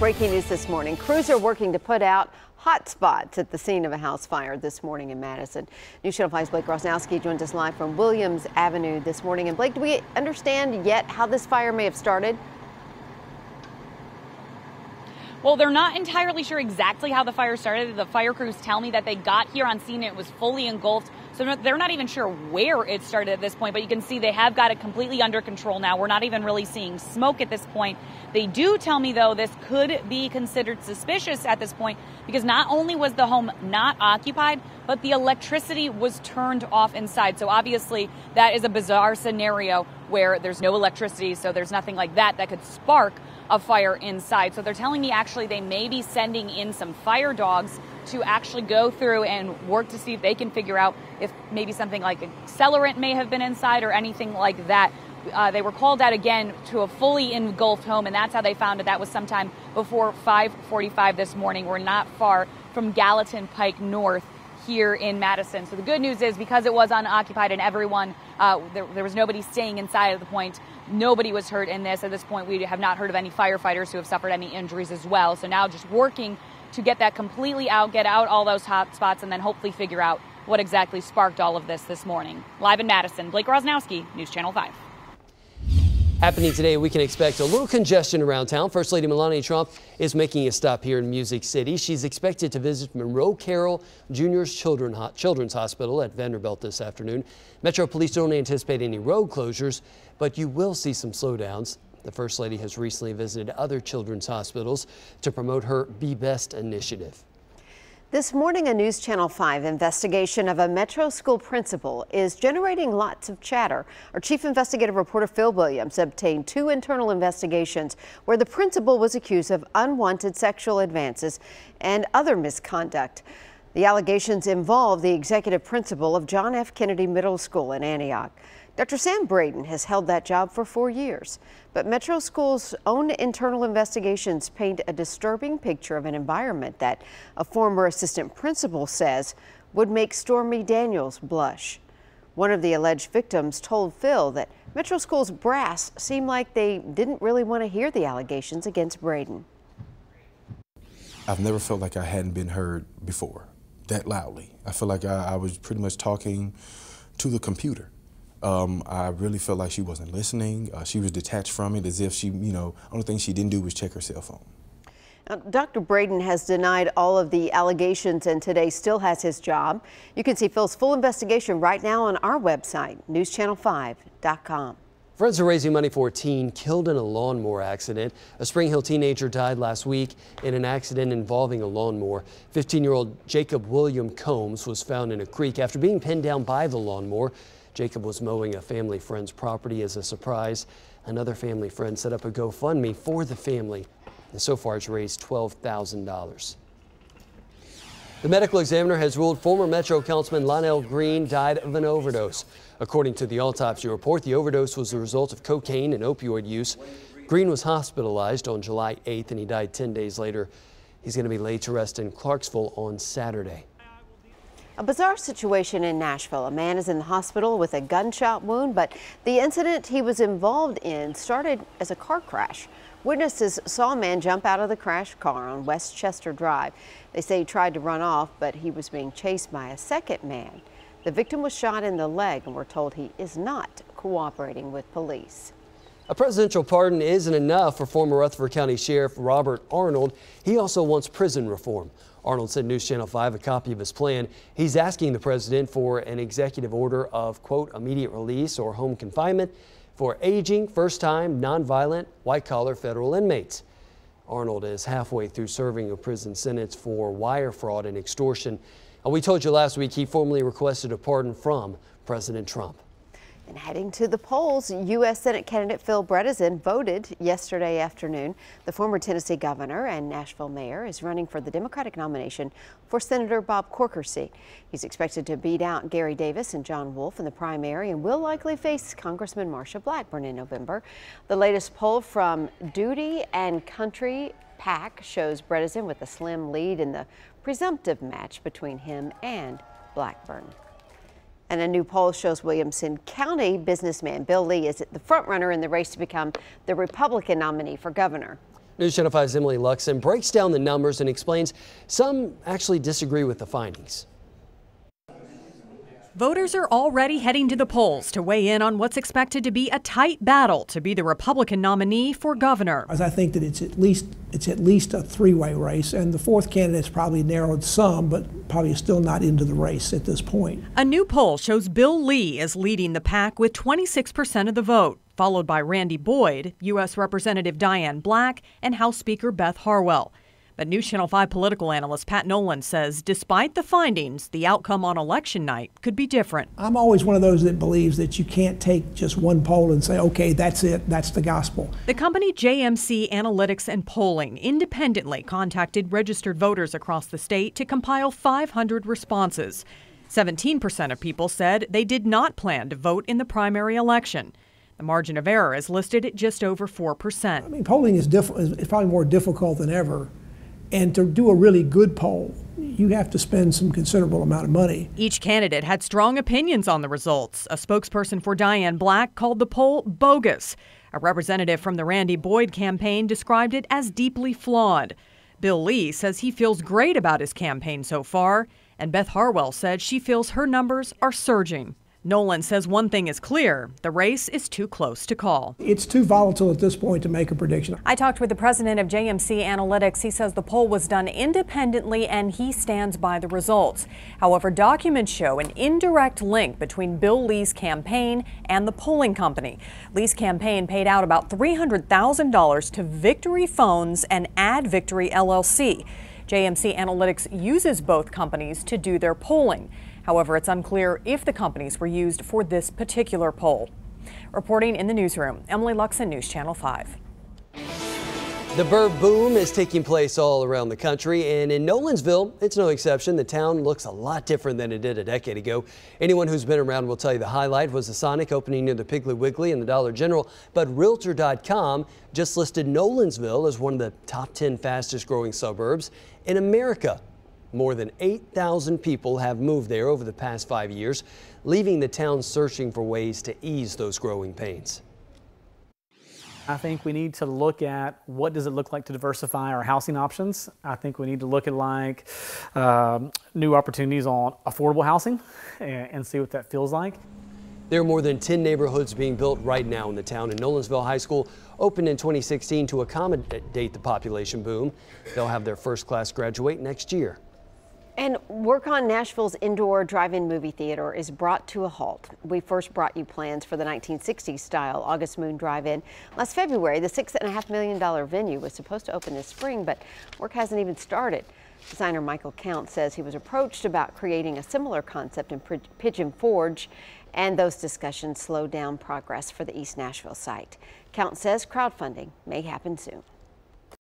Breaking news this morning. Crews are working to put out hot spots at the scene of a house fire this morning in Madison. News Channel 5's Blake Rosnowski joins us live from Williams Avenue this morning. And Blake, do we understand yet how this fire may have started? Well, they're not entirely sure exactly how the fire started. The fire crews tell me that they got here on scene and it was fully engulfed. So they're not even sure where it started at this point, but you can see they have got it completely under control now. We're not even really seeing smoke at this point. They do tell me, though, this could be considered suspicious at this point because not only was the home not occupied, but the electricity was turned off inside. So obviously that is a bizarre scenario where there's no electricity, so there's nothing like that that could spark a fire inside. So they're telling me actually they may be sending in some fire dogs to actually go through and work to see if they can figure out if maybe something like accelerant may have been inside or anything like that. They were called out again to a fully engulfed home, and that's how they found it. That was sometime before 5:45 this morning. We're not far from Gallatin Pike North here in Madison. So the good news is because it was unoccupied and everyone, there was nobody staying inside at the point. Nobody was hurt in this. At this point, we have not heard of any firefighters who have suffered any injuries as well. So now just working to get that completely out, get out all those hot spots, and then hopefully figure out what exactly sparked all of this morning. Live in Madison, Blake Rosnowski, News Channel 5. Happening today, we can expect a little congestion around town. First Lady Melania Trump is making a stop here in Music City. She's expected to visit Monroe Carroll Jr.'s Children's Hospital at Vanderbilt this afternoon. Metro Police don't anticipate any road closures, but you will see some slowdowns. The First Lady has recently visited other children's hospitals to promote her Be Best initiative. This morning, a News Channel 5 investigation of a Metro school principal is generating lots of chatter. Our chief investigative reporter Phil Williams obtained 2 internal investigations where the principal was accused of unwanted sexual advances and other misconduct. The allegations involve the executive principal of John F. Kennedy Middle School in Antioch. Dr. Sam Braden has held that job for 4 years, but Metro School's own internal investigations paint a disturbing picture of an environment that a former assistant principal says would make Stormy Daniels blush. One of the alleged victims told Phil that Metro School's brass seemed like they didn't really want to hear the allegations against Braden. I've never felt like I hadn't been heard before, that loudly. I feel like I was pretty much talking to the computer. I really felt like she wasn't listening. She was detached from it as if she, only thing she didn't do was check her cell phone. Now, Dr. Braden has denied all of the allegations and today still has his job. You can see Phil's full investigation right now on our website, newschannel5.com. Friends are raising money for a teen killed in a lawnmower accident. A Spring Hill teenager died last week in an accident involving a lawnmower. 15-year-old Jacob William Combs was found in a creek after being pinned down by the lawnmower. Jacob was mowing a family friend's property as a surprise. Another family friend set up a GoFundMe for the family, and so far has raised $12,000. The medical examiner has ruled former Metro Councilman Lionel Green died of an overdose. According to the autopsy report, the overdose was the result of cocaine and opioid use. Green was hospitalized on July 8th, and he died 10 days later. He's going to be laid to rest in Clarksville on Saturday. A bizarre situation in Nashville. A man is in the hospital with a gunshot wound, but the incident he was involved in started as a car crash. Witnesses saw a man jump out of the crashed car on Westchester Drive. They say he tried to run off, but he was being chased by a second man. The victim was shot in the leg, and we're told he is not cooperating with police. A presidential pardon isn't enough for former Rutherford County Sheriff Robert Arnold. He also wants prison reform. Arnold sent News Channel 5 a copy of his plan. He's asking the president for an executive order of, quote, immediate release or home confinement for aging, first-time, nonviolent, white-collar federal inmates. Arnold is halfway through serving a prison sentence for wire fraud and extortion. We told you last week he formally requested a pardon from President Trump. And heading to the polls, U.S. Senate candidate Phil Bredesen voted yesterday afternoon. The former Tennessee governor and Nashville mayor is running for the Democratic nomination for Senator Bob Corker's seat. He's expected to beat out Gary Davis and John Wolf in the primary and will likely face Congressman Marsha Blackburn in November. The latest poll from Duty and Country PAC shows Bredesen with a slim lead in the presumptive match between him and Blackburn. And a new poll shows Williamson County businessman Bill Lee is the front runner in the race to become the Republican nominee for governor. News Channel 5's Emily Luxon breaks down the numbers and explains some actually disagree with the findings. Voters are already heading to the polls to weigh in on what's expected to be a tight battle to be the Republican nominee for governor. As I think that it's at least a three-way race, and the fourth candidate's probably narrowed some, but probably still not into the race at this point. A new poll shows Bill Lee is leading the pack with 26% of the vote, followed by Randy Boyd, U.S. Representative Diane Black, and House Speaker Beth Harwell. But News Channel 5 political analyst Pat Nolan says despite the findings, the outcome on election night could be different. I'm always one of those that believes that you can't take just one poll and say, okay, that's it, that's the gospel. The company JMC Analytics and Polling independently contacted registered voters across the state to compile 500 responses. 17% of people said they did not plan to vote in the primary election. The margin of error is listed at just over 4%. I mean, polling is probably more difficult than ever. And to do a really good poll, you have to spend some considerable amount of money. Each candidate had strong opinions on the results. A spokesperson for Diane Black called the poll bogus. A representative from the Randy Boyd campaign described it as deeply flawed. Bill Lee says he feels great about his campaign so far, and Beth Harwell said she feels her numbers are surging. Nolan says one thing is clear, the race is too close to call. It's too volatile at this point to make a prediction. I talked with the president of JMC Analytics. He says the poll was done independently and he stands by the results. However, documents show an indirect link between Bill Lee's campaign and the polling company. Lee's campaign paid out about $300,000 to Victory Phones and Ad Victory LLC. JMC Analytics uses both companies to do their polling. However, it's unclear if the companies were used for this particular poll. Reporting in the newsroom, Emily Luxon, News Channel 5. The bird boom is taking place all around the country, and in Nolensville, it's no exception. The town looks a lot different than it did a decade ago. Anyone who's been around will tell you the highlight was the Sonic opening near the Piggly Wiggly and the Dollar General, but Realtor.com just listed Nolensville as one of the top 10 fastest growing suburbs in America. More than 8,000 people have moved there over the past 5 years, leaving the town searching for ways to ease those growing pains. I think we need to look at what does it look like to diversify our housing options. I think we need to look at new opportunities on affordable housing and see what that feels like. There are more than 10 neighborhoods being built right now in the town, and Nolensville High School opened in 2016 to accommodate the population boom. They'll have their first class graduate next year. And work on Nashville's indoor drive-in movie theater is brought to a halt. We first brought you plans for the 1960s style August Moon Drive-In last February. The $6.5 million venue was supposed to open this spring, but work hasn't even started. Designer Michael Count says he was approached about creating a similar concept in Pigeon Forge, and those discussions slowed down progress for the East Nashville site. Count says crowdfunding may happen soon.